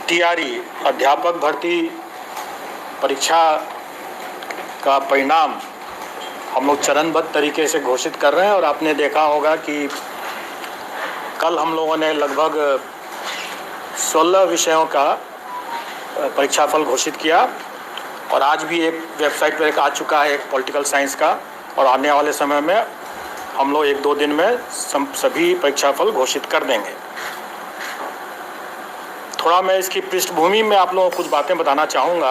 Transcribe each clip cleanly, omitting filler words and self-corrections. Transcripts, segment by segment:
TRE अध्यापक भर्ती परीक्षा का परिणाम हम लोग चरणबद्ध तरीके से घोषित कर रहे हैं। और आपने देखा होगा कि कल हम लोगों ने लगभग 16 विषयों का परीक्षाफल घोषित किया और आज भी एक वेबसाइट पर एक आ चुका है एक पॉलिटिकल साइंस का, और आने वाले समय में हम लोग 1-2 दिन में सभी परीक्षाफल घोषित कर देंगे। थोड़ा मैं इसकी पृष्ठभूमि में आप लोगों को कुछ बातें बताना चाहूँगा।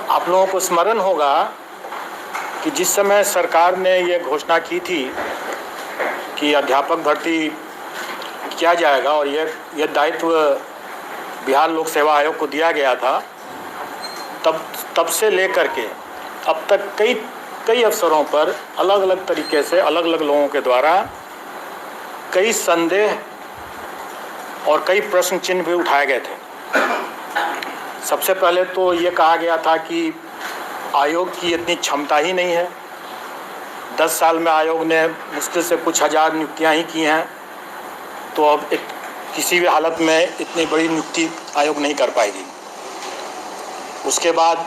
आप लोगों को स्मरण होगा कि जिस समय सरकार ने ये घोषणा की थी कि अध्यापक भर्ती किया जाएगा और ये दायित्व बिहार लोक सेवा आयोग को दिया गया था, तब से लेकर के अब तक कई अवसरों पर अलग अलग तरीके से अलग अलग लोगों के द्वारा कई संदेह और कई प्रश्न चिन्ह भी उठाए गए थे। सबसे पहले तो ये कहा गया था कि आयोग की इतनी क्षमता ही नहीं है। 10 साल में आयोग ने मुश्किल से कुछ हज़ार नियुक्तियां ही की हैं, तो अब किसी भी हालत में इतनी बड़ी नियुक्ति आयोग नहीं कर पाएगी। उसके बाद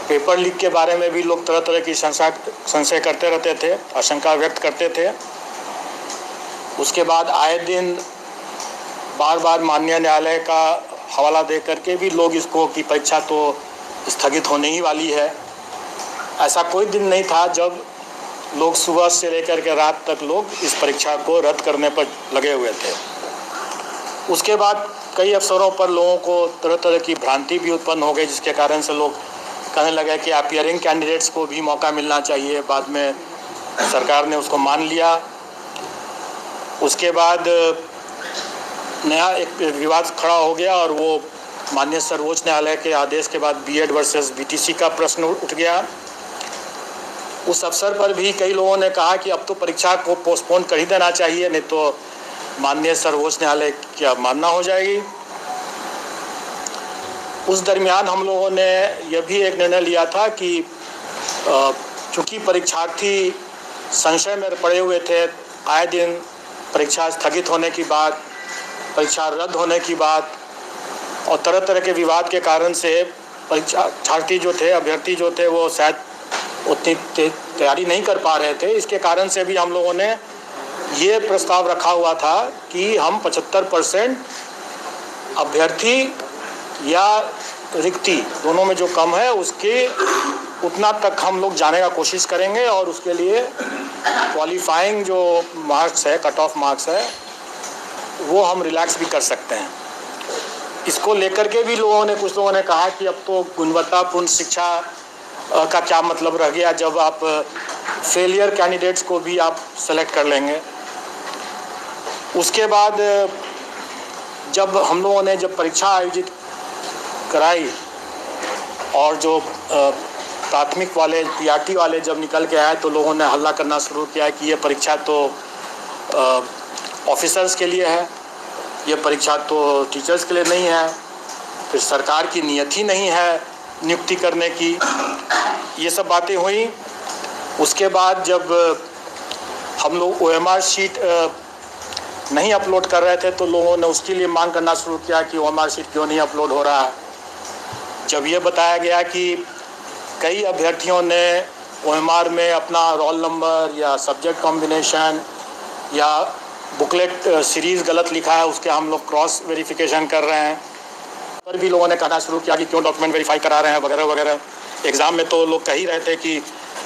पेपर लीक के बारे में भी लोग तरह तरह की संशय करते रहते थे, आशंका व्यक्त करते थे। उसके बाद आए दिन बार बार माननीय न्यायालय का हवाला दे करके भी लोग इसको कि परीक्षा तो स्थगित होने ही वाली है। ऐसा कोई दिन नहीं था जब लोग सुबह से लेकर के रात तक लोग इस परीक्षा को रद्द करने पर लगे हुए थे। उसके बाद कई अवसरों पर लोगों को तरह तरह की भ्रांति भी उत्पन्न हो गई, जिसके कारण से लोग कहने लगे कि अपीयरिंग कैंडिडेट्स को भी मौका मिलना चाहिए। बाद में सरकार ने उसको मान लिया। उसके बाद नया एक विवाद खड़ा हो गया और वो माननीय सर्वोच्च न्यायालय के आदेश के बाद बीएड वर्सेस बीटीसी का प्रश्न उठ गया। उस अवसर पर भी कई लोगों ने कहा कि अब तो परीक्षा को पोस्टपोन कर ही देना चाहिए, नहीं तो माननीय सर्वोच्च न्यायालय की अवमानना हो जाएगी। उस दरमियान हम लोगों ने यह भी एक निर्णय लिया था कि चूँकि परीक्षार्थी संशय में पड़े हुए थे, आए दिन परीक्षा स्थगित होने की बात, परीक्षा रद्द होने की बात और तरह तरह के विवाद के कारण से परीक्षार्थी जो थे, अभ्यर्थी जो थे, वो शायद उतनी तैयारी नहीं कर पा रहे थे। इसके कारण से भी हम लोगों ने ये प्रस्ताव रखा हुआ था कि हम 75% अभ्यर्थी या रिक्ति दोनों में जो कम है उसके उतना तक हम लोग जाने का कोशिश करेंगे और उसके लिए क्वालिफाइंग जो मार्क्स है, कट ऑफ मार्क्स है, वो हम रिलैक्स भी कर सकते हैं। इसको लेकर के भी कुछ लोगों ने कहा कि अब तो गुणवत्तापूर्ण शिक्षा का क्या मतलब रह गया जब आप फेलियर कैंडिडेट्स को भी आप सेलेक्ट कर लेंगे। उसके बाद जब हम लोगों ने परीक्षा आयोजित कराई और जो प्राथमिक वाले पीआरटी वाले जब निकल के आए तो लोगों ने हल्ला करना शुरू किया कि ये परीक्षा तो ऑफिसर्स के लिए है, ये परीक्षा तो टीचर्स के लिए नहीं है, फिर सरकार की नियत ही नहीं है नियुक्ति करने की। ये सब बातें हुई। उसके बाद जब हम लोग ओएमआर शीट नहीं अपलोड कर रहे थे तो लोगों ने उसके लिए मांग करना शुरू किया कि ओएमआर शीट क्यों नहीं अपलोड हो रहा है। जब ये बताया गया कि कई अभ्यर्थियों ने ओएमआर में अपना रोल नंबर या सब्जेक्ट कॉम्बिनेशन या बुकलेट सीरीज़ गलत लिखा है, उसके हम लोग क्रॉस वेरिफिकेशन कर रहे हैं, पर भी लोगों ने कहना शुरू किया कि क्यों डॉक्यूमेंट वेरीफाई करा रहे हैं वगैरह वगैरह। एग्ज़ाम में तो लोग कह ही रहे थे कि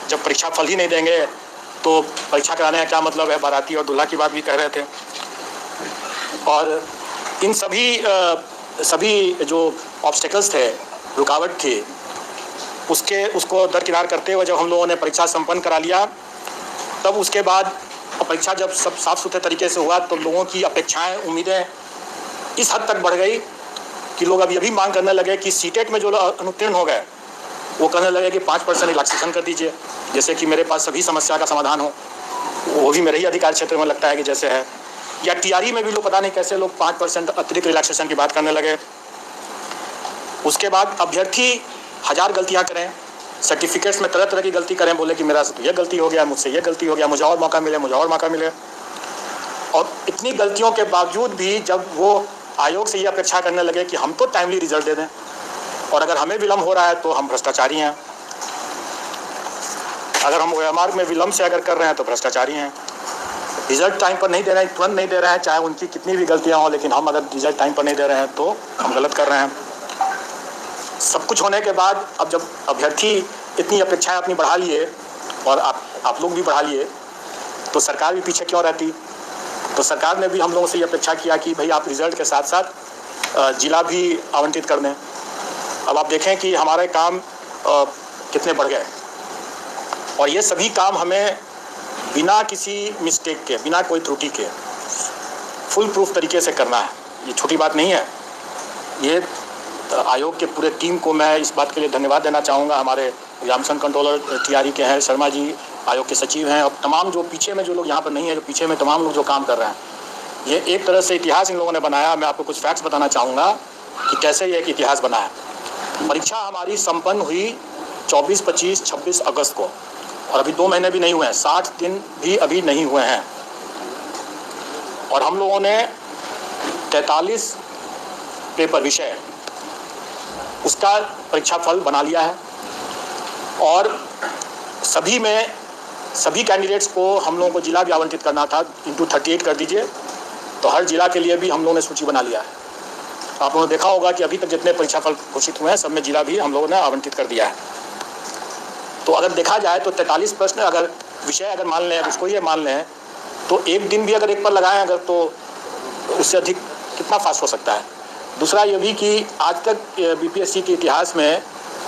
जब परीक्षा फल ही नहीं देंगे तो परीक्षा कराने का क्या मतलब है, बाराती और दूल्हा की बात भी कह रहे थे। और इन सभी जो ऑब्स्टेकल्स थे, रुकावट थी, उसको दरकिनार करते हुए जब हम लोगों ने परीक्षा संपन्न करा लिया, तब उसके बाद परीक्षा जब सब साफ सुथरे तरीके से हुआ तो लोगों की अपेक्षाएं, उम्मीदें इस हद तक बढ़ गई कि लोग अब ये भी मांग करने लगे कि सीटेट में जो अनुत्तीर्ण हो गए वो कहने लगे कि 5% रिलैक्सेशन कर दीजिए, जैसे कि मेरे पास सभी समस्या का समाधान हो। वो भी मेरे ही अधिकार क्षेत्र में लगता है कि जैसे है। या टीआरई में भी लोग पता नहीं कैसे लोग 5% अतिरिक्त रिलैक्सेशन की बात करने लगे। उसके बाद अभ्यर्थी 1000 गलतियाँ करें, सर्टिफिकेट्स में तरह तरह की गलती करें, बोले कि मेरा से तो ये गलती हो गया, मुझसे ये गलती हो गया, मुझे और मौका मिले, मुझे और मौका मिले। और इतनी गलतियों के बावजूद भी जब वो आयोग से ये अपेक्षा करने लगे कि हम तो टाइमली रिजल्ट दे दें, और अगर हमें विलम्ब हो रहा है तो हम भ्रष्टाचारी हैं, अगर हम OMR में विलम्ब से अगर कर रहे हैं तो भ्रष्टाचारी हैं। रिजल्ट टाइम पर नहीं दे रहे हैं, तुरंत नहीं दे रहे हैं, चाहे उनकी कितनी भी गलतियां हों, लेकिन हम अगर रिजल्ट टाइम पर नहीं दे रहे हैं तो हम गलत कर रहे हैं। सब कुछ होने के बाद अब जब अभ्यर्थी इतनी अपेक्षाएं अपनी बढ़ा लिए और आप लोग भी बढ़ा लिए, तो सरकार भी पीछे क्यों रहती। तो सरकार ने भी हम लोगों से ये अपेक्षा किया कि भाई आप रिजल्ट के साथ साथ जिला भी आवंटित कर दें। अब आप देखें कि हमारे काम कितने बढ़ गए, और ये सभी काम हमें बिना किसी मिस्टेक के, बिना कोई त्रुटि के फुल प्रूफ तरीके से करना है। ये छोटी बात नहीं है। ये आयोग के पूरे टीम को मैं इस बात के लिए धन्यवाद देना चाहूँगा। हमारे एग्जामिनेशन कंट्रोलर TRE के हैं, शर्मा जी आयोग के सचिव हैं, और तमाम जो पीछे में जो लोग यहाँ पर नहीं है, जो पीछे में तमाम लोग जो काम कर रहे हैं, ये एक तरह से इतिहास इन लोगों ने बनाया। मैं आपको कुछ फैक्ट्स बताना चाहूँगा कि कैसे ये एक इतिहास बना है। परीक्षा हमारी संपन्न हुई 24, 25, 26 अगस्त को, और अभी 2 महीने भी नहीं हुए हैं, 60 दिन भी अभी नहीं हुए हैं, और हम लोगों ने 43 पेपर विषय उसका परीक्षा फल बना लिया है, और सभी कैंडिडेट्स को हम लोगों को जिला भी आवंटित करना था, इंटू 38 कर दीजिए, तो हर जिला के लिए भी हम लोगों ने सूची बना लिया है। आप लोगों ने देखा होगा कि अभी तक जितने परीक्षा फल घोषित हुए हैं सब में जिला भी हम लोगों ने आवंटित कर दिया है। तो अगर देखा जाए तो 43 प्रश्न अगर विषय अगर मान लें, उसको ये मान लें, तो एक दिन भी अगर एक पर लगाएं अगर, तो उससे अधिक कितना फास्ट हो सकता है। दूसरा ये भी कि आज तक BPSC के इतिहास में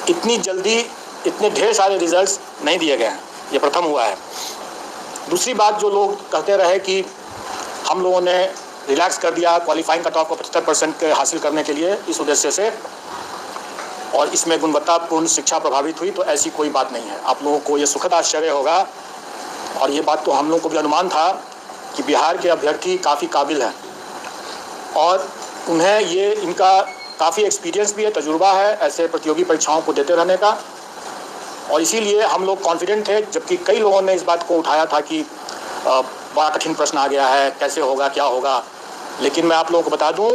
इतनी जल्दी इतने ढेर सारे रिजल्ट्स नहीं दिए गए हैं, ये प्रथम हुआ है। दूसरी बात, जो लोग कहते रहे कि हम लोगों ने रिलैक्स कर दिया क्वालिफाइंग कट ऑफ को 75% के हासिल करने के लिए इस उद्देश्य से, और इसमें गुणवत्तापूर्ण शिक्षा प्रभावित हुई, तो ऐसी कोई बात नहीं है। आप लोगों को ये सुखद आश्चर्य होगा, और ये बात तो हम लोगों को भी अनुमान था कि बिहार के अभ्यर्थी काफ़ी काबिल हैं, और उन्हें ये इनका काफ़ी एक्सपीरियंस भी है, तजुर्बा है ऐसे प्रतियोगी परीक्षाओं को देते रहने का, और इसीलिए हम लोग कॉन्फिडेंट थे। जबकि कई लोगों ने इस बात को उठाया था कि बड़ा कठिन प्रश्न आ गया है, कैसे होगा, क्या होगा, लेकिन मैं आप लोगों को बता दूं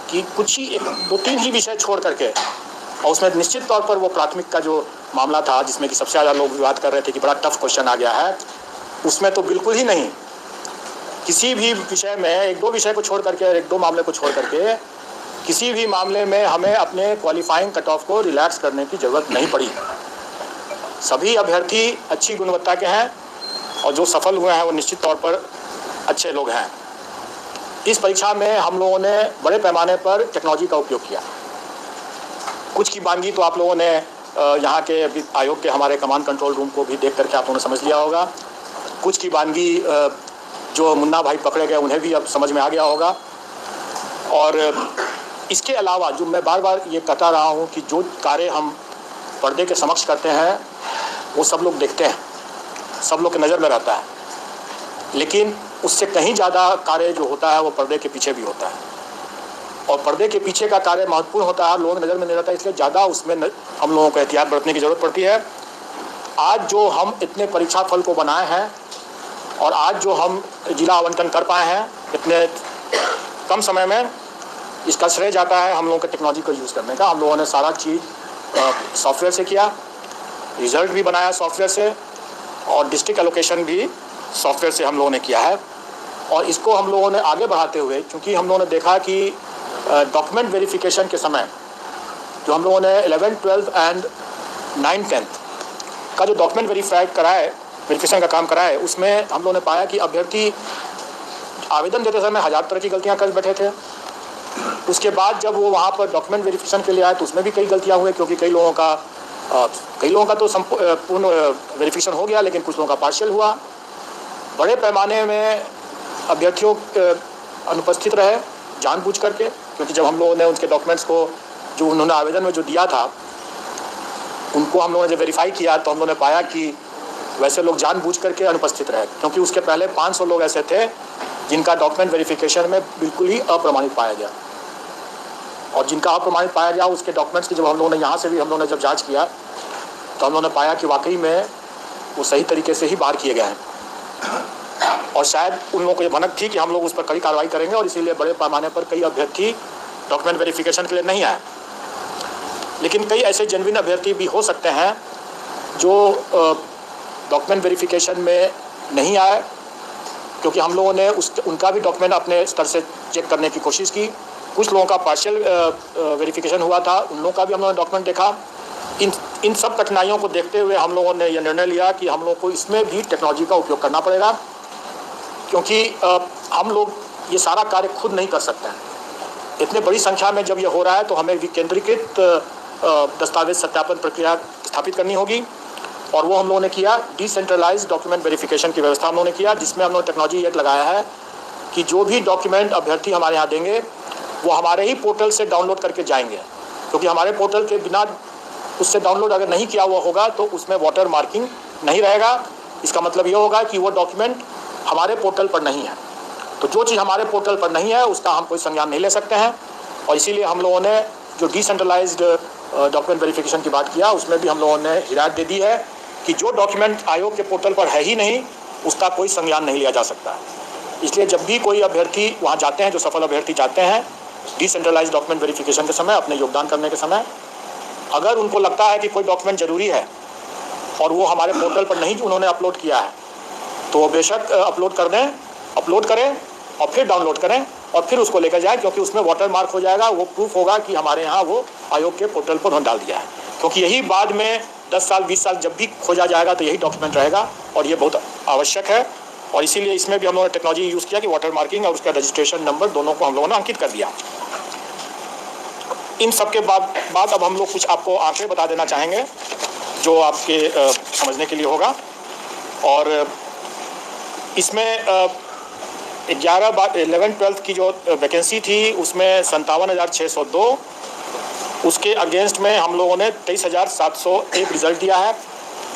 कि कुछ ही 2-3 ही विषय छोड़ करके, और उसमें निश्चित तौर पर वो प्राथमिक का जो मामला था जिसमें कि सबसे ज़्यादा लोग विवाद कर रहे थे कि बड़ा टफ क्वेश्चन आ गया है, उसमें तो बिल्कुल ही नहीं। किसी भी विषय में 1-2 विषय को छोड़ करके, 1-2 मामले को छोड़ करके, किसी भी मामले में हमें अपने क्वालिफाइंग कट ऑफ को रिलैक्स करने की ज़रूरत नहीं पड़ी। सभी अभ्यर्थी अच्छी गुणवत्ता के हैं, और जो सफल हुए हैं वो निश्चित तौर पर अच्छे लोग हैं। इस परीक्षा में हम लोगों ने बड़े पैमाने पर टेक्नोलॉजी का उपयोग किया। कुछ की बानगी तो आप लोगों ने यहाँ के आयोग के हमारे कमांड कंट्रोल रूम को भी देख करके आप लोगों ने समझ लिया होगा। कुछ की बानगी जो मुन्ना भाई पकड़े गए उन्हें भी अब समझ में आ गया होगा। और इसके अलावा जो मैं बार बार ये कहता रहा हूँ कि जो कार्य हम पर्दे के समक्ष करते हैं वो सब लोग देखते हैं, सब लोग की नज़र में रहता है, लेकिन उससे कहीं ज़्यादा कार्य जो होता है वो पर्दे के पीछे भी होता है, और पर्दे के पीछे का कार्य महत्वपूर्ण होता है, लोगों की नज़र में नहीं रहता, इसलिए ज़्यादा उसमें हम लोगों को एहतियात बरतने की ज़रूरत पड़ती है। आज जो हम इतने परीक्षा फल को बनाए हैं, और आज जो हम जिला आवंटन कर पाए हैं इतने कम समय में, इसका श्रेय जाता है हम लोगों के टेक्नोलॉजी को यूज़ करने का। हम लोगों ने सारा चीज़ सॉफ्टवेयर से किया, रिज़ल्ट भी बनाया सॉफ्टवेयर से, और डिस्ट्रिक्ट एलोकेशन भी सॉफ्टवेयर से हम लोगों ने किया है। और इसको हम लोगों ने आगे बढ़ाते हुए, क्योंकि हम लोगों ने देखा कि डॉक्यूमेंट वेरिफिकेशन के समय जो हम लोगों ने 11th, 12th and 9th, 10th का जो डॉक्यूमेंट वेरिफिकेशन का काम कराए, उसमें हम लोगों ने पाया कि अभ्यर्थी आवेदन देते समय 1000 तरह की गलतियां कर बैठे थे। उसके बाद जब वो वहाँ पर डॉक्यूमेंट वेरिफिकेशन के लिए आए तो उसमें भी कई गलतियाँ हुई, क्योंकि कई लोगों का तो पूर्ण वेरिफिकेशन हो गया, लेकिन कुछ लोगों का पार्शियल हुआ। बड़े पैमाने में अभ्यर्थियों अनुपस्थित रहे जानबूझ करके, क्योंकि जब हम लोगों ने उनके डॉक्यूमेंट्स को जो उन्होंने आवेदन में जो दिया था उनको हम लोगों ने जब वेरीफाई किया तो हम लोगों ने पाया कि वैसे लोग जानबूझ करके अनुपस्थित रहे, क्योंकि उसके पहले 500 लोग ऐसे थे जिनका डॉक्यूमेंट वेरिफिकेशन में बिल्कुल ही अप्रमाणित पाया गया। और जिनका अप्रमाणित पाया गया उसके डॉक्यूमेंट्स की जब हम लोगों ने यहाँ से भी हम लोगों ने जब जाँच किया तो हम लोगों ने पाया कि वाकई में वो सही तरीके से ही बाहर किए गए हैं। और शायद उन लोगों को ये भनक थी कि हम लोग उस पर कड़ी कार्रवाई करेंगे, और इसीलिए बड़े पैमाने पर कई अभ्यर्थी डॉक्यूमेंट वेरिफिकेशन के लिए नहीं आए। लेकिन कई ऐसे जेन्युइन अभ्यर्थी भी हो सकते हैं जो डॉक्यूमेंट वेरिफिकेशन में नहीं आए, क्योंकि हम लोगों ने उनका भी डॉक्यूमेंट अपने स्तर से चेक करने की कोशिश की। कुछ लोगों का पार्शियल वेरिफिकेशन हुआ था, उन लोगों का भी हम लोगों ने डॉक्यूमेंट देखा। इन सब कठिनाइयों को देखते हुए हम लोगों ने यह निर्णय लिया कि हम लोगों को इसमें भी टेक्नोलॉजी का उपयोग करना पड़ेगा, क्योंकि हम लोग ये सारा कार्य खुद नहीं कर सकते हैं। इतने बड़ी संख्या में जब ये हो रहा है तो हमें विकेंद्रीकृत दस्तावेज सत्यापन प्रक्रिया स्थापित करनी होगी, और वो हम लोगों ने किया। डिसेंट्रलाइज्ड डॉक्यूमेंट वेरिफिकेशन की व्यवस्था हम लोगों ने किया, जिसमें हम लोगों ने टेक्नोलॉजी एक लगाया है कि जो भी डॉक्यूमेंट अभ्यर्थी हमारे यहाँ देंगे वो हमारे ही पोर्टल से डाउनलोड करके जाएंगे, क्योंकि हमारे पोर्टल के बिना उससे डाउनलोड अगर नहीं किया हुआ होगा तो उसमें वाटर मार्किंग नहीं रहेगा। इसका मतलब ये होगा कि वो डॉक्यूमेंट हमारे पोर्टल पर नहीं है। तो जो चीज़ हमारे पोर्टल पर नहीं है उसका हम कोई संज्ञान नहीं ले सकते हैं, और इसीलिए हम लोगों ने जो डिसेंट्रलाइज्ड डॉक्यूमेंट वेरिफिकेशन की बात किया उसमें भी हम लोगों ने हिदायत दे दी है कि जो डॉक्यूमेंट आयोग के पोर्टल पर है ही नहीं उसका कोई संज्ञान नहीं लिया जा सकता है। इसलिए जब भी कोई अभ्यर्थी वहाँ जाते हैं, जो सफल अभ्यर्थी जाते हैं डिसेंट्रलाइज्ड डॉक्यूमेंट वेरिफिकेशन के समय, अपने योगदान करने के समय, अगर उनको लगता है कि कोई डॉक्यूमेंट ज़रूरी है और वो हमारे पोर्टल पर नहीं उन्होंने अपलोड किया है, तो वो बेशक अपलोड करें और फिर डाउनलोड करें और फिर उसको लेकर जाए, क्योंकि उसमें वाटर मार्क हो जाएगा। वो प्रूफ होगा कि हमारे यहाँ वो आयोग के पोर्टल पर उन्होंने डाल दिया है, क्योंकि यही बाद में 10 साल 20 साल जब भी खोजा जाएगा तो यही डॉक्यूमेंट रहेगा, और ये बहुत आवश्यक है। और इसीलिए इसमें भी हम लोगों ने टेक्नोलॉजी यूज़ किया कि वाटर मार्किंग और उसका रजिस्ट्रेशन नंबर दोनों को हम लोगों ने अंकित कर दिया। इन सब के बाद अब हम लोग कुछ आपको आंकड़े बता देना चाहेंगे जो आपके समझने के लिए होगा। और इसमें 11-12 की जो वैकेंसी थी उसमें 57,602, उसके अगेंस्ट में हम लोगों ने 23,701 रिज़ल्ट दिया है।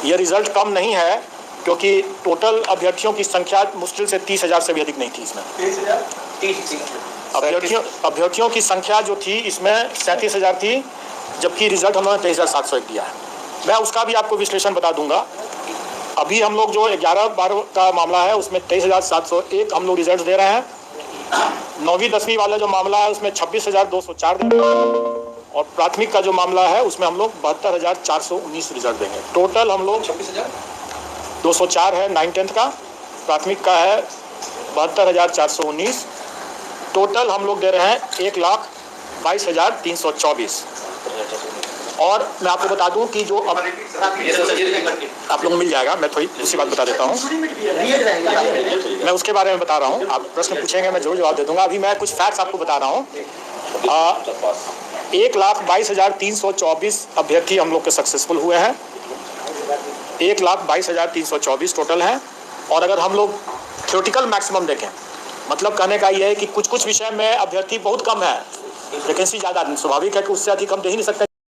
यह रिज़ल्ट कम नहीं है, क्योंकि टोटल अभ्यर्थियों की संख्या मुश्किल से 30,000 से भी अधिक नहीं थी। इसमें अभ्यर्थियों की संख्या जो थी इसमें 37,000 थी, जबकि रिज़ल्ट हम लोगों ने 23,701 दिया है। मैं उसका भी आपको विश्लेषण बता दूंगा। अभी हम लोग जो 11-12 का मामला है उसमें 23,701 हम लोग रिजल्ट दे रहे हैं। 9वीं 10वीं वाला जो मामला है उसमें 26,204 देंगे, और प्राथमिक का जो मामला है उसमें हम लोग 72,419 रिजल्ट देंगे। टोटल हम लोग 26,204 है 9-10 का, प्राथमिक का है 72,419। टोटल हम लोग दे रहे हैं 1,22,324। और मैं आपको बता दूं कि जो अब आप लोग मिल जाएगा, मैं थोड़ी दूसरी बात बता देता हूं, मैं उसके बारे में बता रहा हूं। आप प्रश्न पूछेंगे मैं जरूर जवाब दे दूंगा। अभी मैं कुछ फैक्ट्स आपको बता रहा हूं। 1,22,324 अभ्यर्थी हम लोग के सक्सेसफुल हुए हैं। 1,22,324 टोटल हैं। और अगर हम लोग थ्योरेटिकल मैक्सिमम देखें, मतलब कहने का ये है कि कुछ विषय में अभ्यर्थी बहुत कम है, वैकेंसी ज़्यादा, स्वाभाविक है कि उससे अधिक हम दे ही नहीं सकते।